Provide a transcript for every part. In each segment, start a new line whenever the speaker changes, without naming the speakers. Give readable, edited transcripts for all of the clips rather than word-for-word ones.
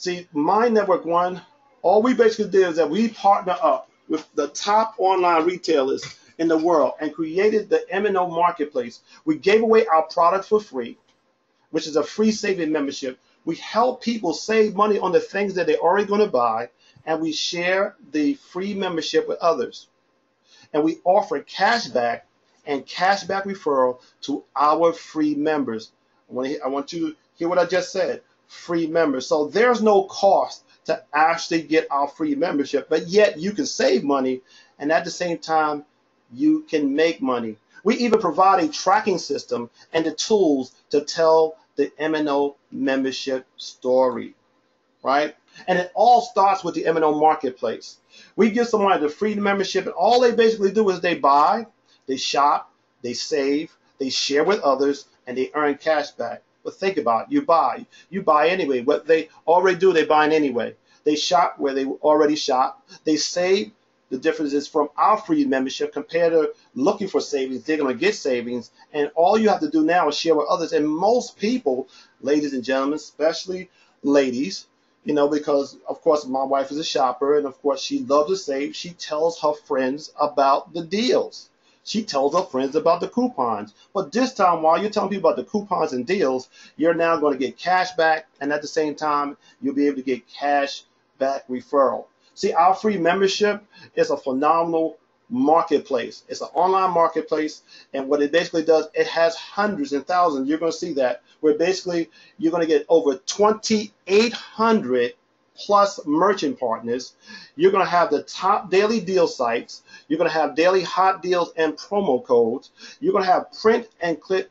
See, My Network One, all we basically did is that we partner up with the top online retailers in the world and created the MNO marketplace. We gave away our products for free, which is a free saving membership. We help people save money on the things that they're already going to buy, and we share the free membership with others. And we offer cashback and cashback referral to our free members. I want you to hear what I just said, free members. So there's no cost to actually get our free membership, but yet you can save money, and at the same time, you can make money. We even provide a tracking system and the tools to tell the MNO membership story, right? And it all starts with the MNO marketplace. We give somebody the free membership, and all they basically do is they buy, they shop, they save, they share with others, and they earn cash back. But think about it, you buy anyway. What they already do, they buy anyway. They shop where they already shop. They save. The difference is from our free membership compared to looking for savings, they're going to get savings. And all you have to do now is share with others. And most people, ladies and gentlemen, especially ladies, because of course my wife is a shopper, and of course she loves to save. She tells her friends about the deals. She tells her friends about the coupons. But this time, while you're telling people about the coupons and deals, you're now going to get cash back, and at the same time, you'll be able to get cash back referral. See, our free membership is a phenomenal marketplace. It's an online marketplace, and what it basically does, it has hundreds and thousands. You're going to see that, where basically you're going to get over 2,800 plus merchant partners. You're going to have the top daily deal sites. You're going to have daily hot deals and promo codes. You're going to have print and clip,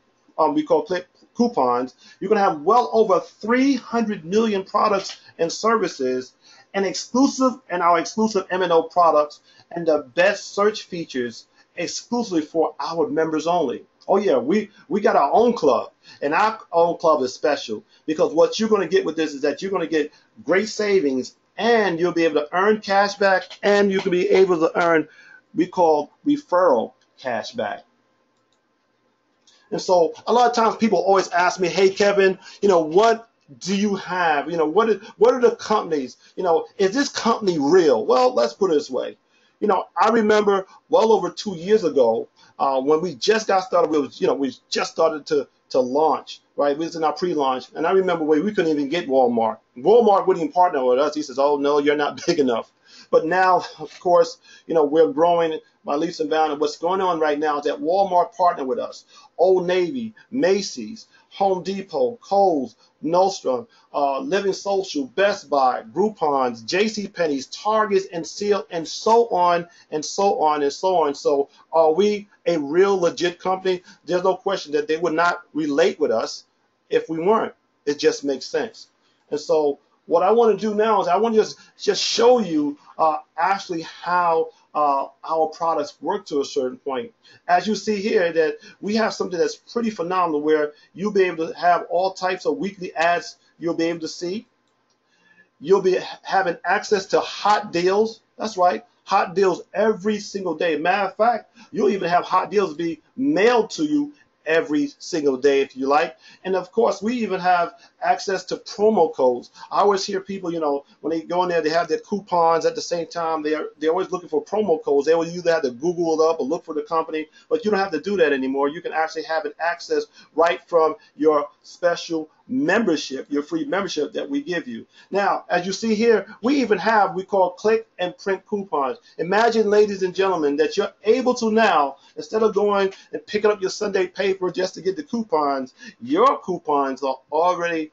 we call clip coupons. You're going to have well over 300 million products and services, and our exclusive MNO products, and the best search features exclusively for our members only. Oh yeah, we got our own club, and our own club is special because what you're going to get with this is that you're going to get great savings, and you'll be able to earn cash back, and you can be able to earn, we call referral cash back. And so a lot of times people always ask me, hey Kevin, what do you have? What are the companies? Is this company real? Well, let's put it this way. I remember well over 2 years ago when we just got started. We just started to launch, right? We was in our pre-launch, and I remember we couldn't even get Walmart. Walmart wouldn't even partner with us. He says, "Oh no, you're not big enough." But now, of course, we're growing by leaps and bounds. And what's going on right now is that Walmart partnered with us. Old Navy, Macy's, Home Depot, Kohl's, Nordstrom, Living Social, Best Buy, Groupon's, JCPenney's, Target's, and Seal, and so on and so on and so on. So are we a real legit company? There's no question that they would not relate with us if we weren't. It just makes sense. And so what I want to do now is I want to just show you actually how our products work to a certain point. As you see here, that we have something that's pretty phenomenal, where you'll be able to have all types of weekly ads you'll be able to see. You'll be having access to hot deals. That's right, hot deals every single day. Matter of fact, you'll even have hot deals be mailed to you every single day if you like. And of course, we even have access to promo codes. I always hear people, when they go in there, they have their coupons at the same time. They're always looking for promo codes. They will either have to Google it up or look for the company, but you don't have to do that anymore. You can actually have an access right from your special membership, your free membership that we give you. Now, as you see here, we even have, we call click and print coupons. Imagine, ladies and gentlemen, that you're able to now, instead of going and picking up your Sunday paper just to get the coupons, your coupons are already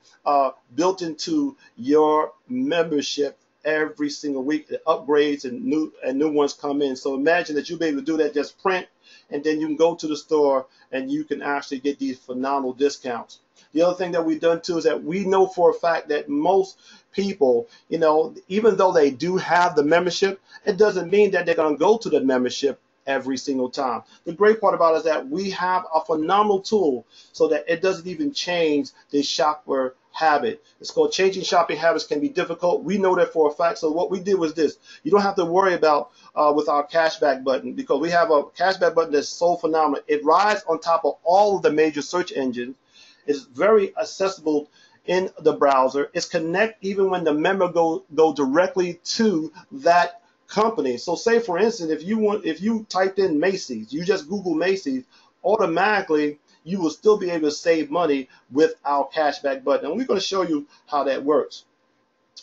built into your membership every single week. The upgrades and new ones come in. So imagine that you'll be able to do that, just print, and then you can go to the store and you can actually get these phenomenal discounts. The other thing that we've done too is that we know for a fact that most people, even though they do have the membership, it doesn't mean that they're going to go to the membership every single time. The great part about it is that we have a phenomenal tool so that it doesn't even change the shopper habit. It's called changing shopping habits can be difficult. We know that for a fact. So what we did was this. You don't have to worry about with our cashback button, because we have a cashback button that's so phenomenal. It rides on top of all of the major search engines. It's very accessible in the browser. It's connect even when the member go directly to that company. So say for instance, if you typed in Macy's, you just Google Macy's, automatically you will still be able to save money with our cashback button. And we're going to show you how that works.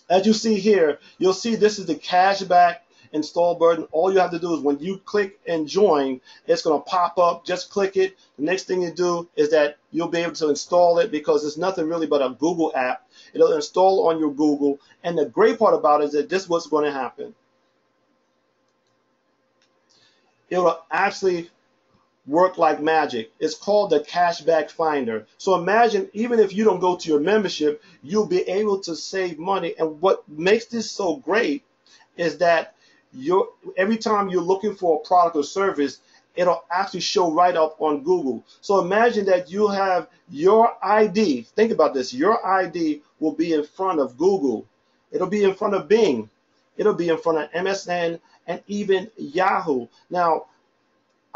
As you see here, you'll see this is the cashback install button. All you have to do is when you click and join, it's going to pop up. Just click it. The next thing you do is that you'll be able to install it because it's nothing really but a Google app. It'll install on your Google. And the great part about it is that this is what's going to happen. It will actually work like magic. It's called the cashback finder. So imagine even if you don't go to your membership, you'll be able to save money. And what makes this so great is that every time you're looking for a product or service, it'll actually show right up on Google. So imagine that you have your ID. Think about this. Your ID will be in front of Google. It'll be in front of Bing. It'll be in front of MSN and even Yahoo. Now,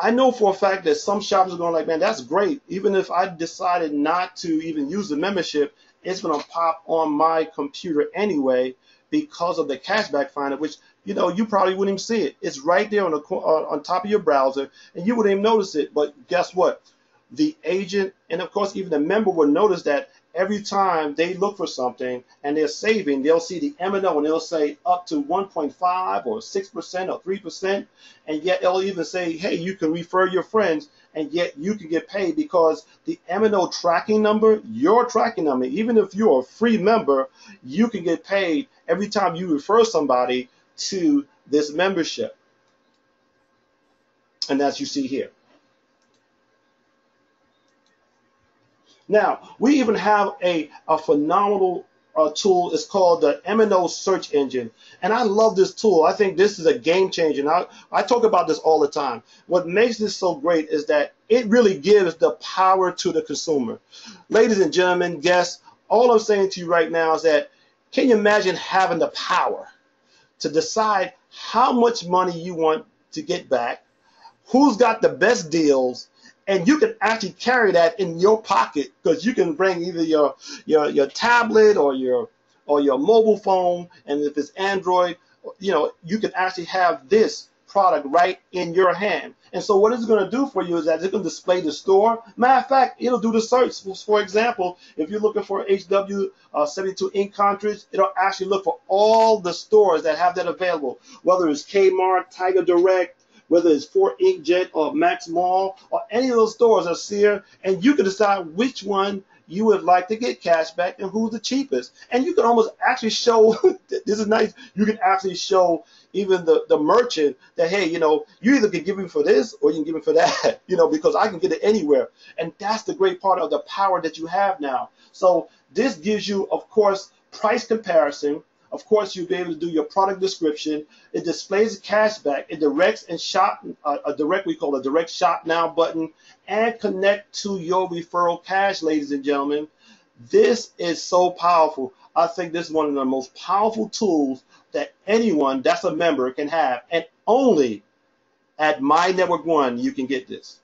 I know for a fact that some shoppers are going like, man, that's great. Even if I decided not to even use the membership, it's going to pop on my computer anyway because of the cashback finder, which, you know, you probably wouldn't even see it. It's right there on top of your browser, and you wouldn't even notice it. But guess what? The agent and, of course, even the member will notice that every time they look for something and they're saving, they'll see the MNO and they'll say up to 1.5 or 6% or 3%, and yet they'll even say, hey, you can refer your friends, and yet you can get paid because the MNO tracking number, your tracking number, even if you're a free member, you can get paid every time you refer somebody to this membership. And as you see here. Now, we even have a phenomenal tool. It's called the MNO search engine. And I love this tool. I think this is a game changer. And I talk about this all the time. What makes this so great is that it really gives the power to the consumer. Ladies and gentlemen, guests, all I'm saying to you right now is that can you imagine having the power to decide how much money you want to get back, who's got the best deals, and you can actually carry that in your pocket because you can bring either your tablet or your mobile phone, and if it's Android, you know, you can actually have this product right in your hand. And so what it's going to do for you is that it's going to display the store. Matter of fact, it'll do the search. For example, if you're looking for HW72 ink cartridge, it'll actually look for all the stores that have that available, whether it's Kmart, Tiger Direct, whether it's Fort Inkjet or Max Mall or any of those stores are Sears, and you can decide which one you would like to get cash back and who's the cheapest. And you can almost actually show, this is nice, you can actually show even the merchant that, hey, you know, you either can give him for this or you can give him for that, you know, because I can get it anywhere. And that's the great part of the power that you have now. So this gives you, of course, price comparison. Of course, you'll be able to do your product description. It displays cashback. It directs and shop, we call a direct shop now button, and connect to your referral cash, ladies and gentlemen. This is so powerful. I think this is one of the most powerful tools that anyone that's a member can have. And only at My Network One you can get this.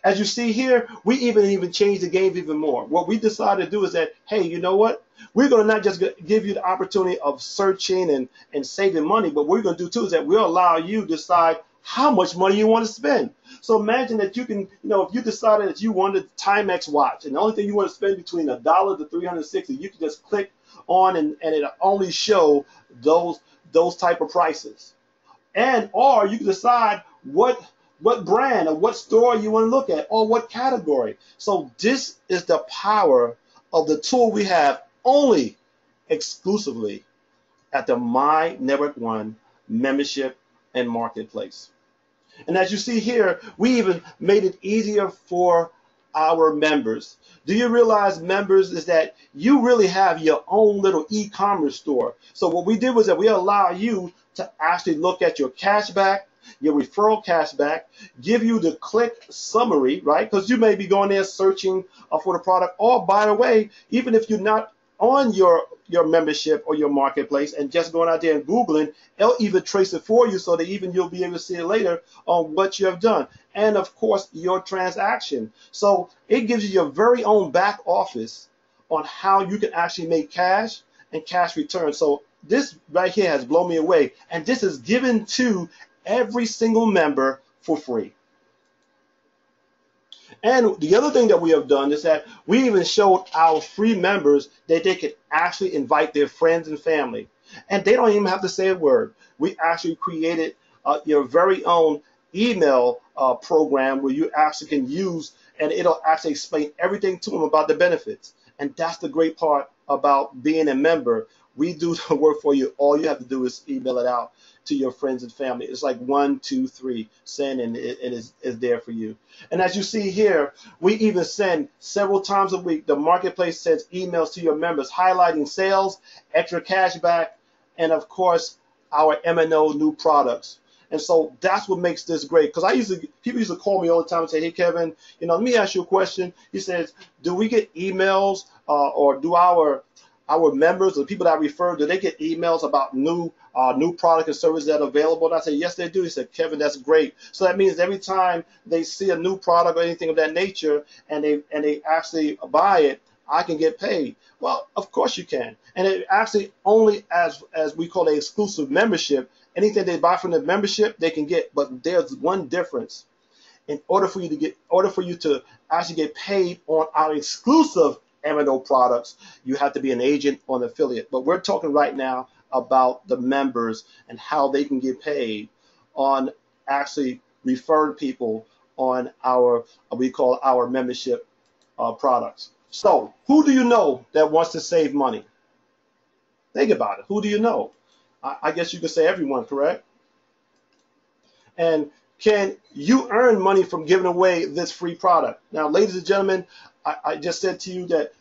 As you see here, we even changed the game even more. What we decided to do is that, hey, you know what? We're going to not just give you the opportunity of searching and saving money, but what we're going to do too is that we'll allow you to decide how much money you want to spend. So imagine that you can, you know, if you decided that you wanted a Timex watch and the only thing you want to spend between $1 to $360, you can just click on and it'll only show those type of prices. And or you can decide what brand or what store you want to look at or what category. So this is the power of the tool we have only exclusively at the My Network One membership and marketplace. And as you see here, we even made it easier for our members. Do you realize, members, is that you really have your own little e-commerce store? So what we did was that we allow you to actually look at your cashback, your referral cashback, give you the click summary, right? Because you may be going there searching for the product. Or, by the way, even if you're not on your membership or your marketplace and just going out there and Googling, it'll even trace it for you so that even you'll be able to see it later on what you have done. And, of course, your transaction. So it gives you your very own back office on how you can actually make cash and cash return. So this right here has blown me away. And this is given to every single member for free. And the other thing that we have done is that we even showed our free members that they could actually invite their friends and family. And they don't even have to say a word. We actually created your very own email program where you actually can use, and it'll actually explain everything to them about the benefits. And that's the great part about being a member. We do the work for you. All you have to do is email it out to your friends and family. It's like 1, 2, 3, send, and it is there for you. And as you see here, we even send several times a week. The marketplace sends emails to your members highlighting sales, extra cash back, and of course, our MNO new products. And so that's what makes this great. Because people used to call me all the time and say, "Hey, Kevin, let me ask you a question." He says, "Do we get emails or do our members, the people that I refer, do they get emails about new product and service that are available?" And I said, "Yes, they do." He said, "Kevin, that's great." So that means every time they see a new product or anything of that nature and they actually buy it, I can get paid. Well, of course you can. And it actually only as we call an exclusive membership, anything they buy from the membership, they can get. But there's one difference. In order for you to actually get paid on our exclusive MNO products, you have to be an agent or an affiliate. But we're talking right now about the members and how they can get paid on actually referring people on we call our membership products. So who do you know that wants to save money? Think about it. Who do you know? I guess you could say everyone, correct? And can you earn money from giving away this free product? Now, ladies and gentlemen, I just said to you that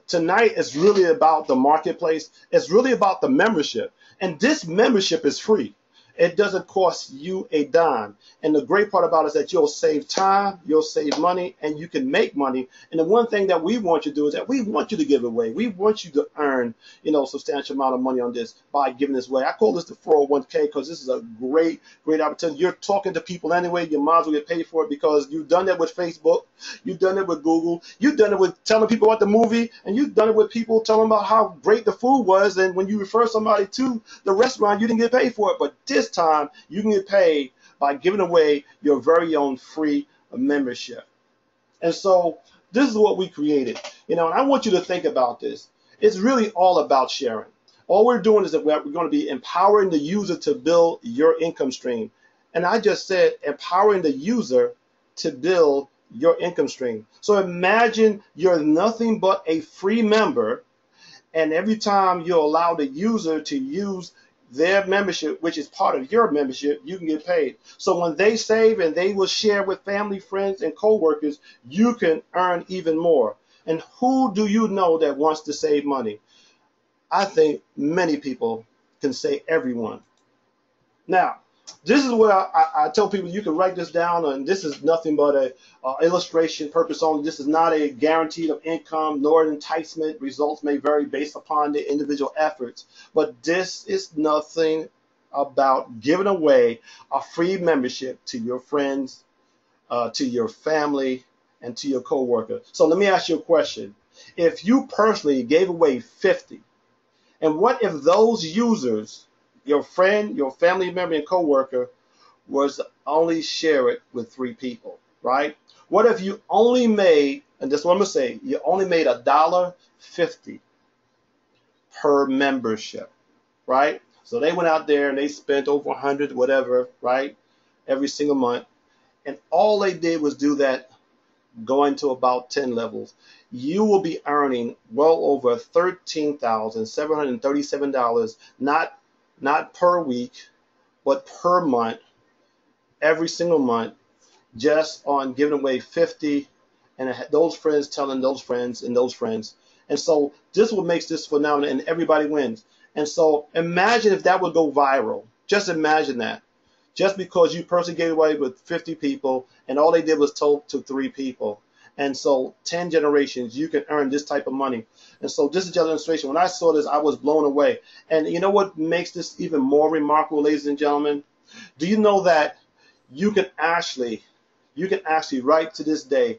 tonight is really about the marketplace. It's really about the membership. And this membership is free. It doesn't cost you a dime. And the great part about it is that you'll save time, you'll save money, and you can make money. And the one thing that we want you to do is that we want you to give away. We want you to earn, a substantial amount of money on this by giving this away. I call this the 401k because this is a great opportunity. You're talking to people anyway. You might as well get paid for it because you've done that with Facebook. You've done it with Google. You've done it with telling people about the movie. And you've done it with people telling about how great the food was. And when you refer somebody to the restaurant, you didn't get paid for it. But this time, you can get paid by giving away your very own free membership. And so this is what we created. And I want you to think about this. It's really all about sharing. All we're doing is that we're going to be empowering the user to build your income stream. And I just said empowering the user to build your income stream. So imagine you're nothing but a free member, and every time you allow the user to use their membership, which is part of your membership, you can get paid. So when they save and they will share with family, friends, and coworkers, you can earn even more. And who do you know that wants to save money? I think many people can say everyone. Now, this is what I tell people. You can write this down, and this is nothing but a illustration purpose only. This is not a guarantee of income nor an enticement. Results may vary based upon the individual efforts, but this is nothing about giving away a free membership to your friends, to your family, and to your coworker. So let me ask you a question. If you personally gave away 50, and what if those users, your friend, your family member, and coworker, was only share it with 3 people, right? What if you only made, and this is what I'm gonna say, you only made $1.50 per membership, right? So they went out there and they spent over 100, whatever, right, every single month, and all they did was do that, going to about 10 levels. You will be earning well over $13,737, not per week, but per month, every single month, just on giving away 50, and those friends telling those friends and those friends. And so this is what makes this phenomenal, and everybody wins. And so imagine if that would go viral. Just imagine that. Just because you personally gave away with 50 people, and all they did was told to 3 people. And so 10 generations, you can earn this type of money. And so this is just an illustration. When I saw this, I was blown away. And you know what makes this even more remarkable, ladies and gentlemen? Do you know that you can actually right to this day,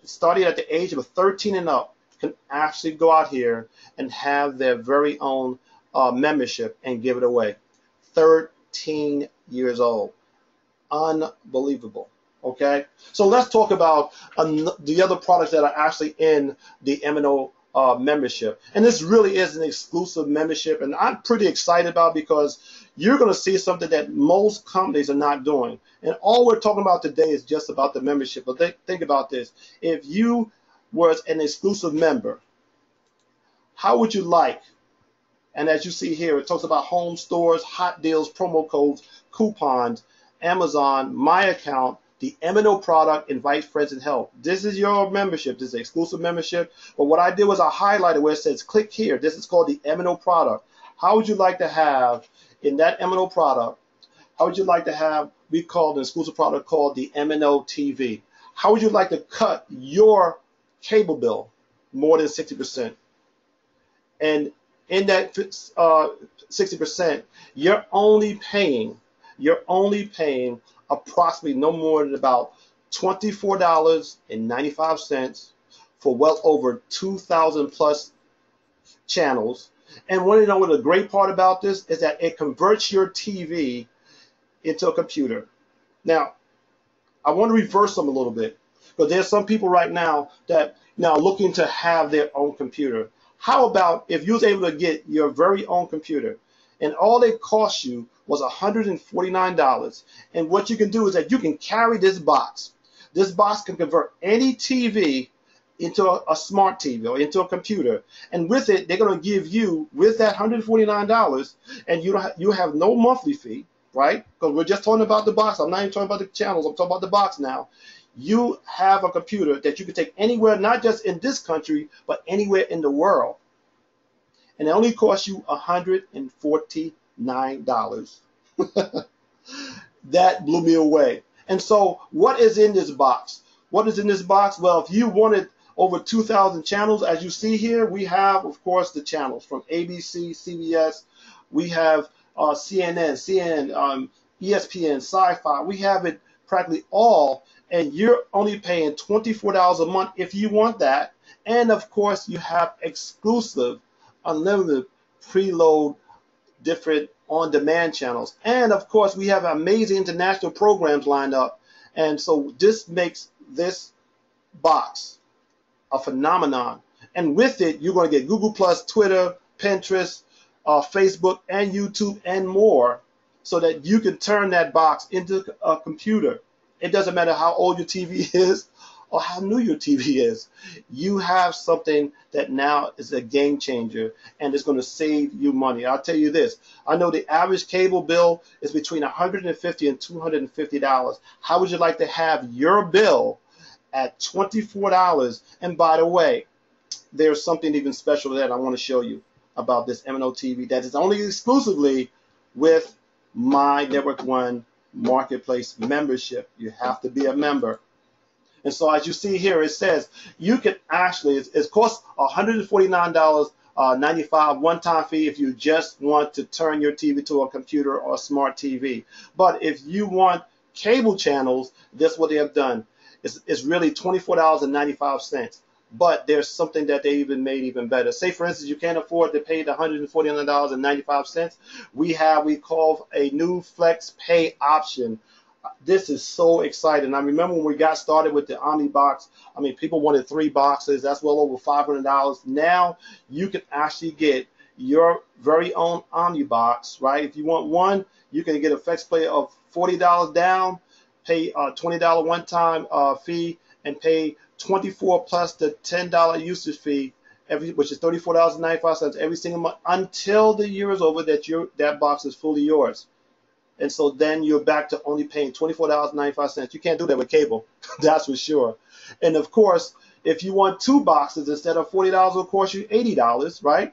starting at the age of 13 and up, can actually go out here and have their very own membership and give it away. 13 years old. Unbelievable. Okay, so let's talk about the other products that are actually in the MNO membership. And this really is an exclusive membership, and I'm pretty excited about it because you're going to see something that most companies are not doing. And all we're talking about today is just about the membership. But think about this. If you was an exclusive member, how would you like? And as you see here, it talks about home stores, hot deals, promo codes, coupons, Amazon, my account, the MNO product, invite friends and help. This is your membership. This is an exclusive membership. But what I did was I highlighted where it says click here. This is called the MNO product. How would you like to have in that MNO product? How would you like to have, we call an exclusive product called the MNO TV. How would you like to cut your cable bill more than 60%? And in that 60%, you're only paying approximately no more than about $24.95 for well over 2,000 plus channels. And want to know what the great part about this is that it converts your TV into a computer. Now, I want to reverse them a little bit because there's some people right now that now looking to have their own computer. How about if you was able to get your very own computer and all it cost you was $149, and what you can do is that you can carry this box. This box can convert any TV into a smart TV or into a computer, and with it they're going to give you, with that $149, and you have no monthly fee, right? Because we're just talking about the box. I'm not even talking about the channels. I'm talking about the box now. You have a computer that you can take anywhere, not just in this country, but anywhere in the world. And it only costs you $149. That blew me away. And so what is in this box? What is in this box? Well, if you wanted over 2,000 channels, as you see here, we have, of course, the channels from ABC, CBS. We have CNN, ESPN, Sci-Fi. We have it practically all. And you're only paying $24 a month if you want that. And of course, you have exclusive, unlimited, preload, different on-demand channels. And of course, we have amazing international programs lined up. And so this makes this box a phenomenon. And with it, you're going to get Google+, Twitter, Pinterest, Facebook, and YouTube, and more, so that you can turn that box into a computer. It doesn't matter how old your TV is or how new your TV is. You have something that now is a game changer, and it's going to save you money. I'll tell you this. I know the average cable bill is between $150 and $250. How would you like to have your bill at $24? And by the way, there's something even special that I want to show you about this MNO TV that is only exclusively with my Network One Marketplace membership. You have to be a member. And so as you see here, it says you can actually, it costs $149.95 one-time fee if you just want to turn your TV to a computer or a smart TV. But if you want cable channels, that's what they have done. It's really $24.95. But there's something that they even made even better. Say, for instance, you can't afford to pay the $149.95. We call a new Flex Pay option. This is so exciting. I remember when we got started with the Omni box, I mean, people wanted 3 boxes. That's well over $500. Now you can actually get your very own Omni box, right? If you want one, you can get a Flex Pay of $40 down, pay a $20 one-time fee, and pay $24 plus the $10 usage fee, which is $34.95 every single month until the year is over that box is fully yours. And so then you're back to only paying $24.95. You can't do that with cable, that's for sure. And of course, if you want 2 boxes instead of $40, it'll cost you $80, right?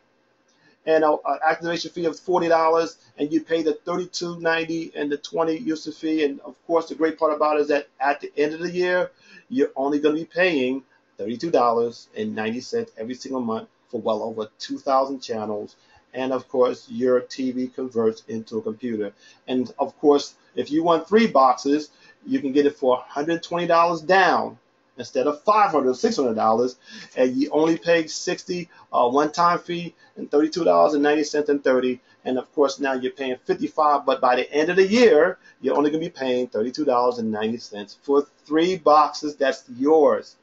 And an activation fee of $40, and you pay the $32.90 and the $20 usage fee. And of course, the great part about it is that at the end of the year, you're only going to be paying $32.90 every single month for well over 2,000 channels. And of course, your TV converts into a computer. And of course, if you want 3 boxes, you can get it for $120 down. instead of $500 or $600, and you only pay 60 one-time fee and $32.90 and 30. And of course now you're paying 55, but by the end of the year you're only going to be paying $32.90 for 3 boxes. That's yours.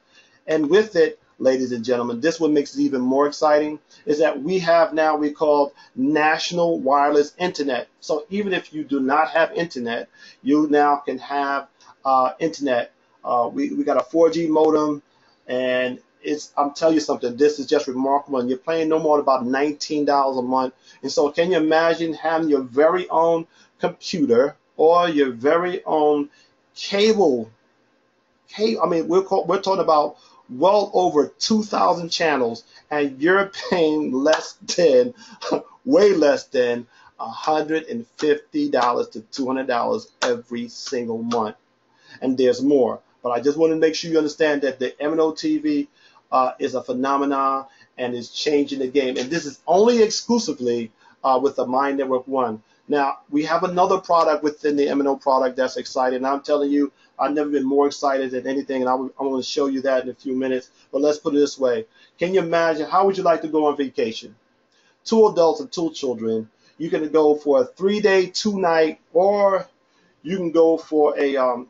And with it, ladies and gentlemen, this what makes it even more exciting is that we have now we call national wireless internet. So even if you do not have internet, you now can have internet. We got a 4G modem, and I'm telling you something, this is just remarkable. And you're paying no more than about $19 a month. And so can you imagine having your very own computer or your very own cable? I mean, we're talking about well over 2,000 channels, and you're paying less than, way less than $150 to $200 every single month. And there's more. But I just want to make sure you understand that the MNO TV is a phenomenon and is changing the game. And this is only exclusively with the My Network One. Now, we have another product within the MNO product that's exciting. And I'm telling you, I've never been more excited than anything, and I'm going to show you that in a few minutes. But let's put it this way. Can you imagine, how would you like to go on vacation? 2 adults and 2 children. You can go for a 3-day, 2-night, or you can go for a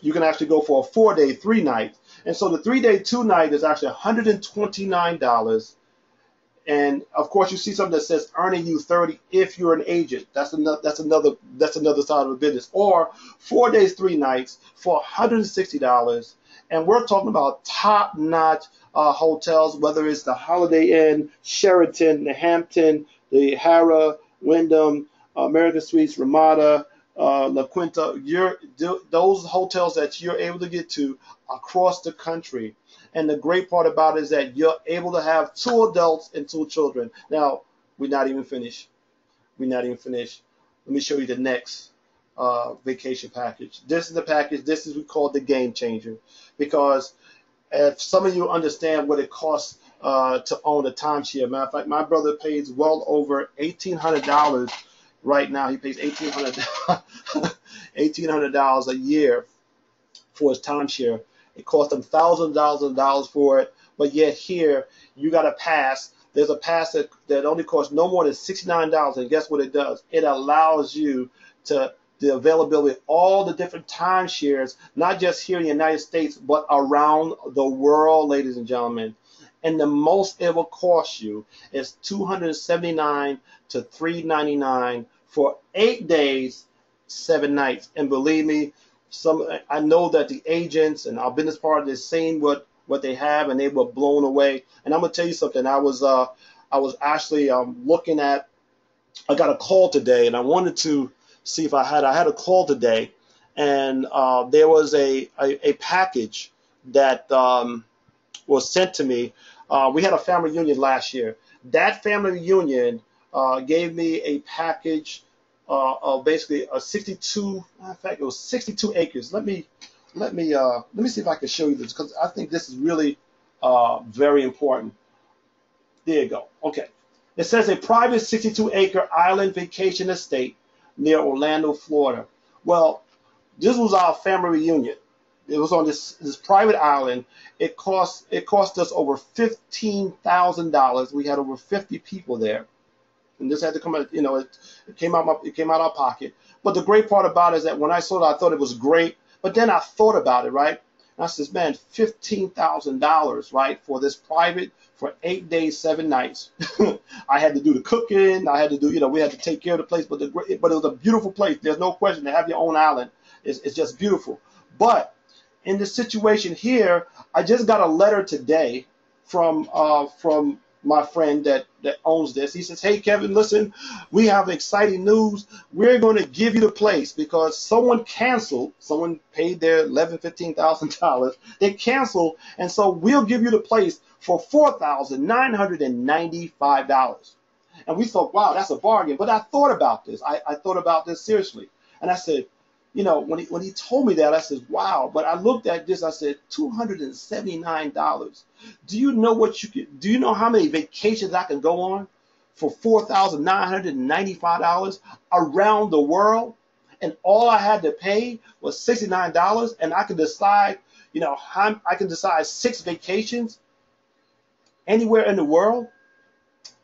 you can actually go for a 4-day, 3 nights. And so the 3-day, 2-night is actually $129. And of course, you see something that says earning you 30 if you're an agent. That's another side of the business. Or 4 days, 3 nights for $160. And we're talking about top-notch hotels, whether it's the Holiday Inn, Sheraton, the Hampton, the Hara, Wyndham, American Suites, Ramada, La Quinta. Those hotels that you're able to get to across the country. And the great part about it is that you're able to have 2 adults and 2 children. Now, we're not even finished. We're not even finished. Let me show you the next vacation package. This is the package. This is what we call the game changer. Because if some of you understand what it costs to own a timeshare, matter of fact, my brother pays well over $1,800 right now. He pays $1,800 a year for his timeshare. It cost them thousands of dollars for it, but yet here you got a pass. There's a pass that only costs no more than $69, and guess what it does? It allows you to the availability of all the different timeshares, not just here in the United States, but around the world, ladies and gentlemen. And the most it will cost you is $279 to $399 for 8 days, 7 nights. And believe me, I know that the agents and our business partners seen what they have, and they were blown away. And I'm gonna tell you something. I was actually looking at. I got a call today, and I wanted to see if I had a call today, and there was a package that was sent to me. We had a family reunion last year. That family reunion gave me a package of basically a 62. In fact, it was 62 acres. Let me see if I can show you this, because I think this is really very important. There you go. Okay. It says a private 62-acre island vacation estate near Orlando, Florida. Well, this was our family reunion. It was on this private island. It cost us over $15,000. We had over 50 people there. And this had to come out, it came out our pocket. But the great part about it is that when I saw it, I thought it was great. But then I thought about it, right? And I said, man, $15,000, right, for this private for 8 days, 7 nights. I had to do the cooking. I had to do, we had to take care of the place. But it was a beautiful place. There's no question. To have your own island, it's just beautiful. But in the situation here, I just got a letter today from my friend that owns this. He says, hey, Kevin, listen, we have exciting news. We're going to give you the place because someone canceled. Someone paid their $11,000, $15,000. They canceled, and so we'll give you the place for $4,995. And we thought, wow, that's a bargain. But I thought about this. I thought about this seriously. And I said, when he told me that, I said, wow. But I looked at this, I said, $279. Do you know do you know how many vacations I can go on for $4,995 around the world? And all I had to pay was $69, and I could decide, I can decide 6 vacations anywhere in the world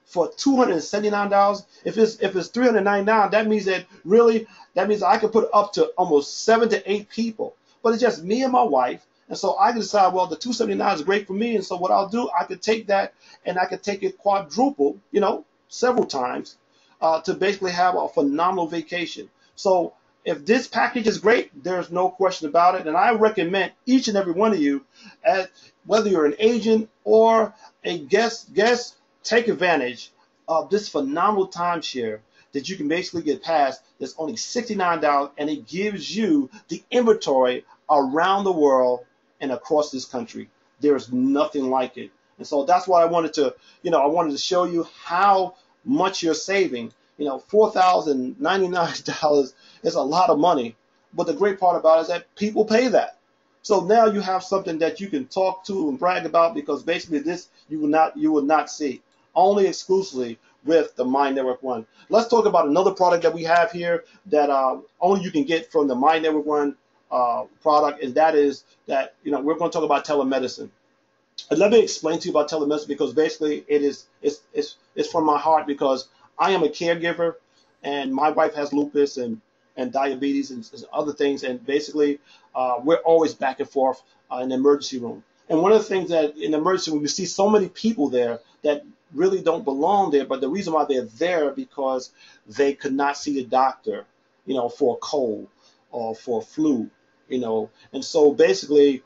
for $279. If it's $399, that means I can put up to almost 7 to 8 people. But it's just me and my wife. And so I can decide, well, the 279 is great for me. And so what I'll do, I could take that and I could take it quadruple, several times to basically have a phenomenal vacation. So if this package is great, there's no question about it. And I recommend each and every one of you, whether you're an agent or a guest, take advantage of this phenomenal timeshare that you can basically get past. That's only $69, and it gives you the inventory around the world and across this country. There's nothing like it. And so that's why I wanted to show you how much you're saving. $4,099 is a lot of money, but the great part about it is that people pay that. So now you have something that you can talk to and brag about, because basically this you will not see, only exclusively with the My Network One. Let's talk about another product that we have here that only you can get from the My Network One product, and that is that we're going to talk about telemedicine. And let me explain to you about telemedicine, because basically it's from my heart, because I am a caregiver and my wife has lupus and diabetes and other things, and basically we're always back and forth in the emergency room. And one of the things that in the emergency room, you see so many people there that really don't belong there, but the reason why they're there because they could not see the doctor, for a cold or for a flu, and so basically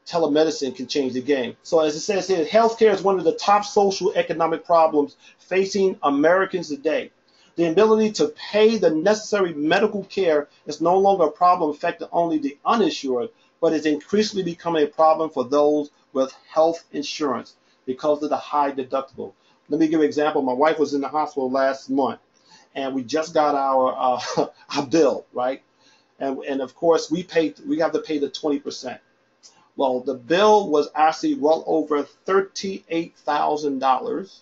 telemedicine can change the game. So as it says here, healthcare is one of the top social economic problems facing Americans today. The ability to pay the necessary medical care is no longer a problem affecting only the uninsured, but is increasingly becoming a problem for those with health insurance because of the high deductible. Let me give you an example. My wife was in the hospital last month, and we just got our bill, right? And of course we have to pay the 20%. Well, the bill was actually well over $38,000,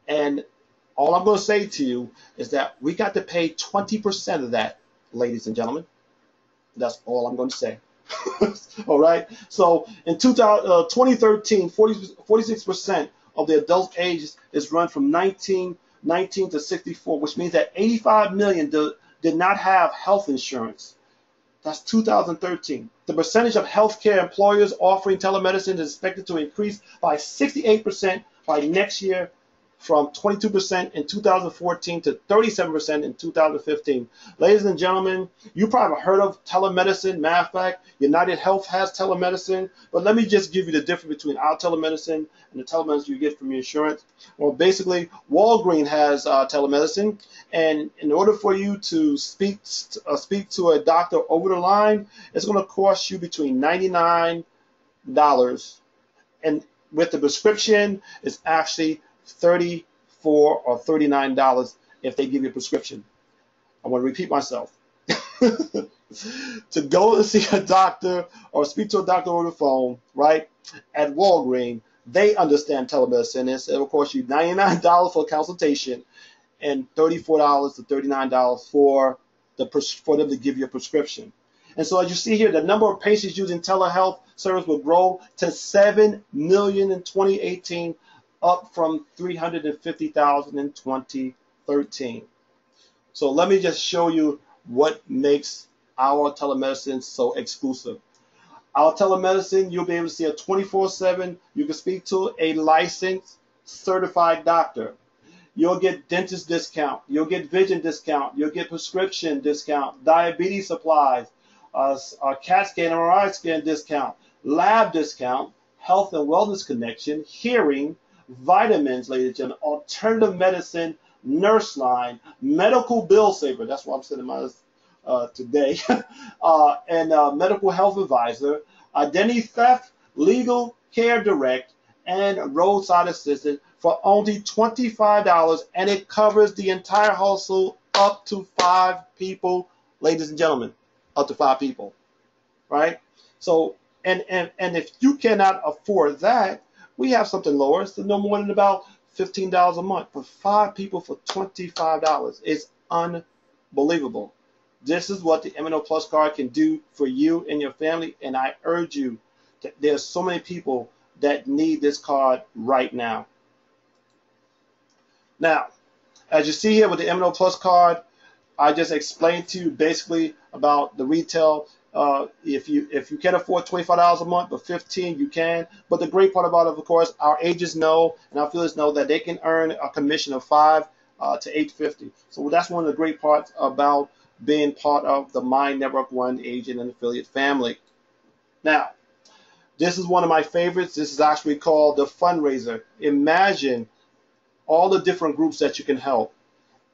and all I'm going to say to you is that we got to pay 20% of that, ladies and gentlemen. That's all I'm going to say. All right. So in 2013, 46% of the adult ages is run from 19 to 64, which means that 85 million did not have health insurance. That's 2013. The percentage of healthcare employers offering telemedicine is expected to increase by 68% by next year, from 22% in 2014 to 37% in 2015. Ladies and gentlemen, you probably have heard of telemedicine. Matter of fact, United Health has telemedicine. But let me just give you the difference between our telemedicine and the telemedicine you get from your insurance. Well, basically, Walgreens has telemedicine, and in order for you to speak to a doctor over the line, it's going to cost you between $99, and with the prescription, it's actually $34 or $39 if they give you a prescription. I want to repeat myself. To go and see a doctor or speak to a doctor over the phone, right, at Walgreens, they understand telemedicine. It will cost you $99 for a consultation and $34 to $39 for them to give you a prescription. And so as you see here, the number of patients using telehealth service will grow to 7 million in 2018, up from 350,000 in 2013. So let me just show you what makes our telemedicine so exclusive. Our telemedicine, you'll be able to see a 24/7. You can speak to a licensed, certified doctor. You'll get dentist discount. You'll get vision discount. You'll get prescription discount, diabetes supplies, a CAT scan, MRI scan discount, lab discount, health and wellness connection, hearing, vitamins, ladies and gentlemen, alternative medicine, nurse line, medical bill saver. That's why I'm sending mine today. And medical health advisor, identity theft, legal care direct, and roadside assistant for only $25. And it covers the entire household up to 5 people, ladies and gentlemen, up to 5 people, right? So, and if you cannot afford that, we have something lower. It's no more than about $15 a month for 5 people for $25. It's unbelievable. This is what the MNO Plus card can do for you and your family, and I urge you, there's so many people that need this card right now. Now, as you see here with the MNO Plus card, I just explained to you basically about the retail. If you can't afford $25 a month, but 15 you can. But the great part about it, of course, our agents know and our affiliates know that they can earn a commission of $5 to $8.50. So that's one of the great parts about being part of the My Network One agent and affiliate family. Now, this is one of my favorites. This is actually called the fundraiser. Imagine all the different groups that you can help.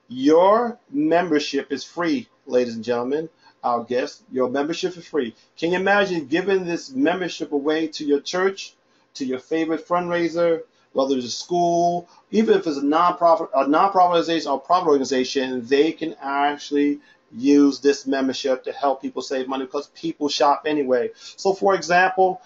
Your membership is free, ladies and gentlemen, our guests. Your membership is free. Can you imagine giving this membership away to your church, to your favorite fundraiser, whether it's a school, even if it's a nonprofit organization or profit organization, they can actually use this membership to help people save money because people shop anyway. So for example,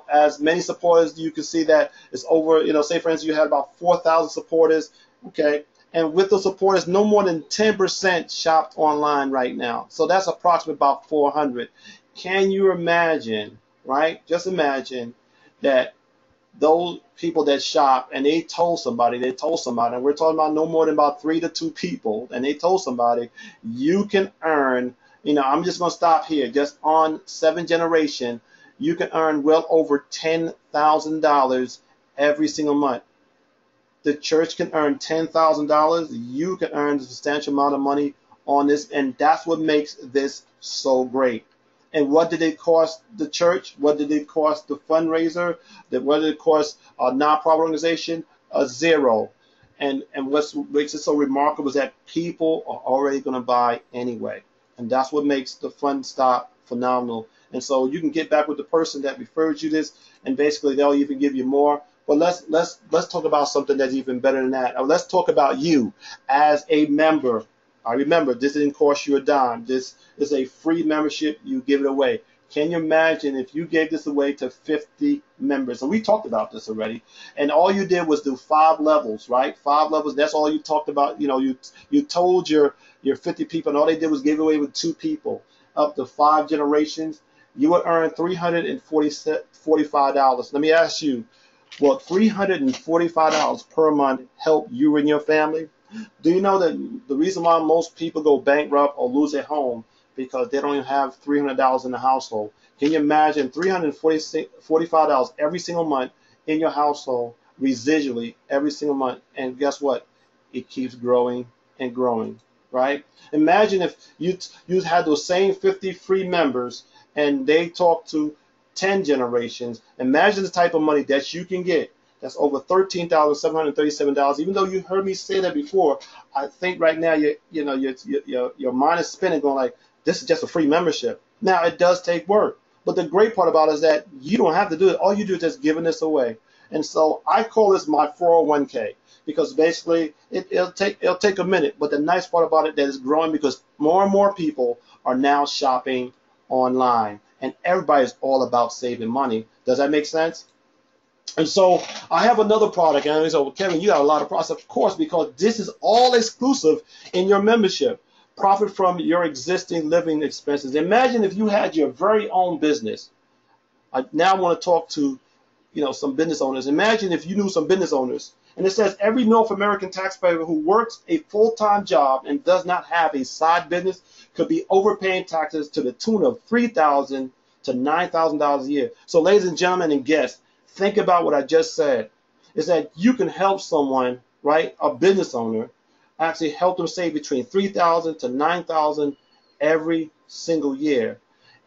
as many supporters, you can see that it's over, say for instance, you had about 4,000 supporters, okay? And with those supporters, no more than 10% shopped online right now. So that's approximately about 400. Can you imagine, right? Just imagine that those people that shop and they told somebody, and we're talking about no more than about 3 to 2 people, and they told somebody, you can earn, I'm just going to stop here, just on 7th generation, you can earn well over $10,000 every single month. The church can earn $10,000. You can earn a substantial amount of money on this, and that's what makes this so great. And what did it cost the church? What did it cost the fundraiser? What did it cost a nonprofit organization? $0. And what makes it so remarkable is that people are already going to buy anyway. And that's what makes the Fun Stop phenomenal. And so you can get back with the person that referred you this, and basically they'll even give you more. But let's talk about something that's even better than that. Now, let's talk about you as a member. I remember this didn't cost you a dime. This is a free membership. You give it away. Can you imagine if you gave this away to 50 members? And we talked about this already. And all you did was do 5 levels, right? 5 levels. That's all you talked about. You told your 50 people, and all they did was give away with 2 people. Up to 5 generations, you would earn $345. Let me ask you, will $345 per month help you and your family? Do you know that the reason why most people go bankrupt or lose their home because they don't even have $300 in the household? Can you imagine $345 every single month in your household residually every single month? And guess what? It keeps growing and growing, right? Imagine if you had those same 50 free members and they talk to 10 generations. Imagine the type of money that you can get. That's over $13,737. Even though you heard me say that before, I think right now your mind is spinning, going like, this is just a free membership. Now it does take work, but the great part about it is that you don't have to do it. All you do is just giving this away. And so I call this my 401k because basically it'll take a minute. But the nice part about it that it's growing because more and more people are now shopping online, and everybody's all about saving money. Does that make sense? And so I have another product, and they say, well, Kevin, you got a lot of products. Of course, because this is all exclusive in your membership. Profit from your existing living expenses. Imagine if you had your very own business. I now want to talk to some business owners. Imagine if you knew some business owners. And it says every North American taxpayer who works a full-time job and does not have a side business could be overpaying taxes to the tune of $3,000 to $9,000 a year. So ladies and gentlemen and guests, think about what I just said. Is that you can help someone, right, a business owner, actually help them save between $3,000 to $9,000 every single year.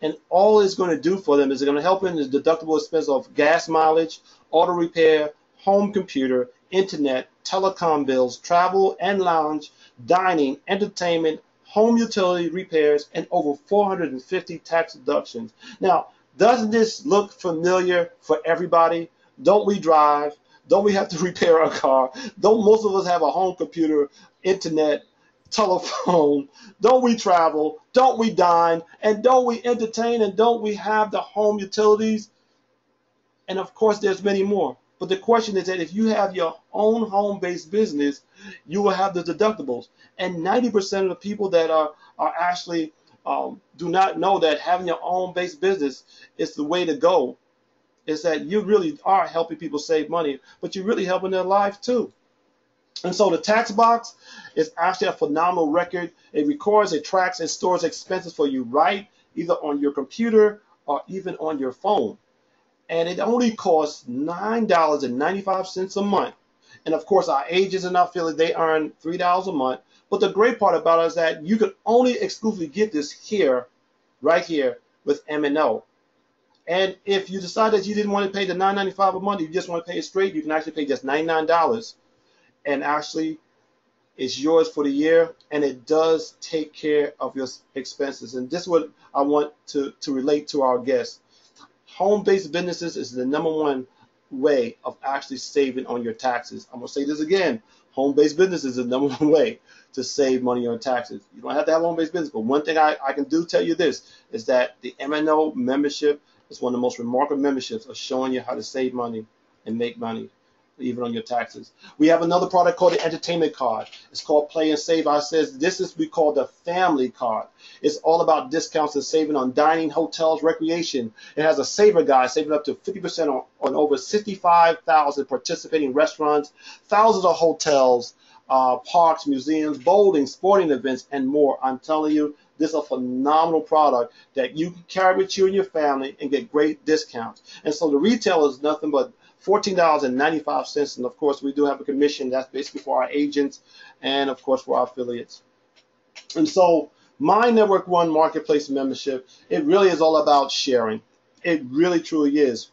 And all it's going to do for them is it's going to help in the deductible expense of gas mileage, auto repair, home computer, internet, telecom bills, travel and lounge, dining, entertainment, home utility repairs, and over 450 tax deductions. Now, doesn't this look familiar for everybody? Don't we drive? Don't we have to repair our car? Don't most of us have a home computer, internet, telephone? Don't we travel? Don't we dine? And don't we entertain? And don't we have the home utilities? And of course, there's many more. But the question is that if you have your own home-based business, you will have the deductibles. And 90% of the people that are actually do not know that having your own base business is the way to go. Is that you really are helping people save money, but you're really helping their life too. And so the tax box is actually a phenomenal record. It records, it tracks, and stores expenses for you right either on your computer or even on your phone. And it only costs $9.95 a month. And of course, our agents in our affiliate, they earn $3 a month. But the great part about it is that you can only exclusively get this here, right here with MNO. And if you decide that you didn't want to pay the $9.95 a month, you just want to pay it straight, you can actually pay just $99. And actually, it's yours for the year, and it does take care of your expenses. And this is what I want to relate to our guests. Home-based businesses is the #1 way of actually saving on your taxes. I'm going to say this again. Home-based business is the #1 way to save money on taxes. You don't have to have a home-based business, but one thing I can tell you this is that the MNO membership is one of the most remarkable memberships of showing you how to save money and make money, even on your taxes. We have another product called the entertainment card. It's called Play and Save. I says this is we call the family card. It's all about discounts and saving on dining, hotels, recreation. It has a saver guide, saving up to 50% on over 65,000 participating restaurants, thousands of hotels, parks, museums, bowling, sporting events, and more. I'm telling you, this is a phenomenal product that you can carry with you and your family and get great discounts. And so the retail is nothing but $14.95. And of course, we do have a commission that's basically for our agents and of course for our affiliates. And so my Network One Marketplace membership, it really is all about sharing. It really truly is.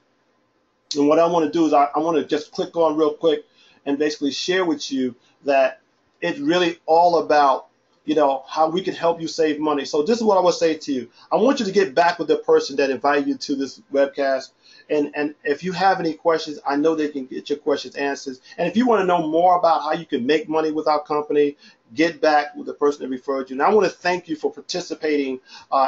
And what I want to do is I want to just click on real quick and basically share with you that it's really all about, you know, how we can help you save money. So this is what I would say to you. I want you to get back with the person that invited you to this webcast. And if you have any questions, I know they can get your questions answered. And if you want to know more about how you can make money with our company, get back with the person that referred you. And I want to thank you for participating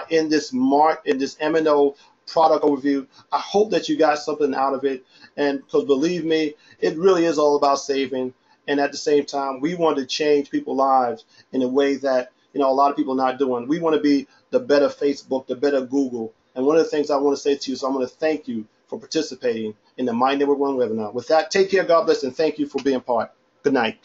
in this MNO product overview. I hope that you got something out of it. And because believe me, it really is all about saving. And at the same time, we want to change people's lives in a way that, you know, a lot of people are not doing. We want to be the better Facebook, the better Google. And one of the things I want to say to you, so I'm going to thank you for participating in the My Network One webinar. With that, take care, God bless, and thank you for being part. Good night.